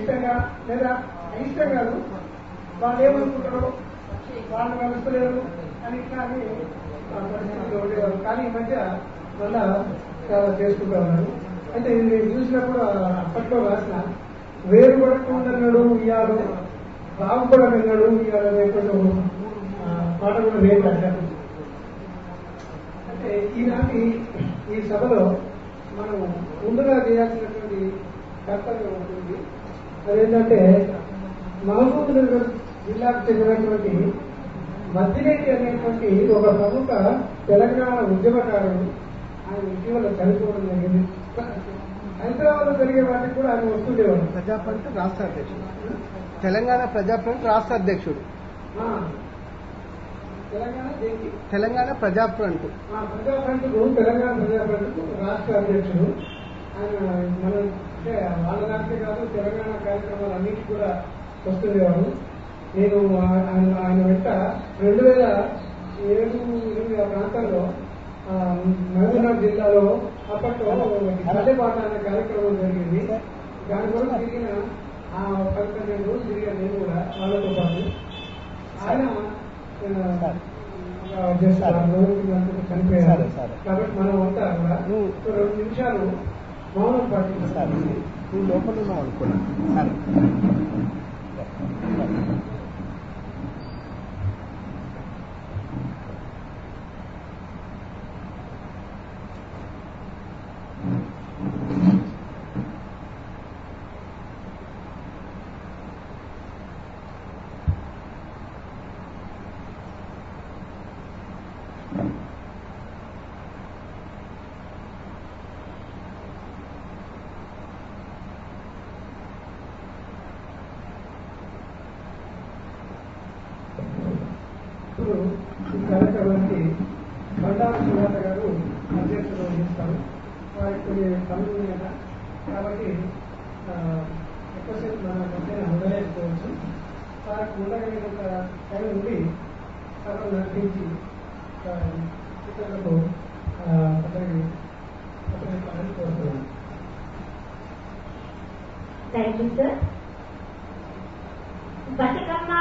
అయిష్టంగా లేదా అయిష్టం కాదు, వాళ్ళు ఏమనుకుంటారో వాళ్ళు కలుస్తలేరు అని ఇట్లా అని పరిస్థితులు ఉండేవారు. కానీ ఈ మధ్య మళ్ళా చాలా చేసుకుంటా ఉన్నారు. అయితే ఇది నేను చూసినప్పుడు అప్పట్లో రాసిన వేరు పడకుందన్నాడు ఇయ్యాలు బాగుపడమన్నాడు ఇవాళ లేకుండా పాట కూడా వేరు రాశారు. అంటే ఈనాటి ఈ సభలో మనం ముందుగా చేయాల్సినటువంటి కర్తవ్యం ఉంటుంది. అదేంటంటే మహబూబ్ నగర్ జిల్లాకు చెందినటువంటి మద్దిరెడ్డి అనేటువంటి ఒక ప్రముఖ తెలంగాణ ఉద్యమకారుడు ఆయన ఇటీవల చనిపోవడం జరిగింది. హైదరాబాద్ లో జరిగే వాటికి కూడా ఆయన వస్తుండేవాడు. ప్రజాఫ్రంట్ రాష్ట్ర అధ్యక్షుడు, తెలంగాణ ప్రజాఫ్రంట్ రాష్ట్ర అధ్యక్షుడు, తెలంగాణ ప్రజాఫ్రంట్ ప్రజాఫ్రంట్కు తెలంగాణ ప్రజాఫ్రంట్కు రాష్ట్ర అధ్యక్షుడు ఆయన. మన అంటే వాళ్ళ దానికే కాదు తెలంగాణ కార్యక్రమాలు అన్నిటికీ కూడా వస్తుండేవాడు. నేను ఆయన వెంట 2007-8 ఆ ప్రాంతంలో మహబూబ్నగర్ జిల్లాలో అప్పట్లో పల్లెపాట అనే కార్యక్రమం జరిగింది. దాని వరకు తిరిగిన 12 రోజులు తిరిగిన నేను కూడా వాళ్ళతో పాటు. ఆయన చనిపోయారు. కాబట్టి మనం అంతా కూడా 2 నిమిషాలు మౌనం పాటిస్తారు. నువ్వు లోపల ఉన్నావు అనుకున్నా. ఇప్పుడు ఈ కార్యక్రమానికి బండారు సుజాత గారు అధ్యక్షత వహిస్తారు. వారికి కొన్ని పనులు ఉన్నాయట కాబట్టి ఎక్కువసేపు మన మధ్య ఉండలేకపోవచ్చు. వారికి ఉండగలిగినంత టైం ఉండి సభను నడిపించి ఇతరులకు కోరుతున్నాను. Thank you sir.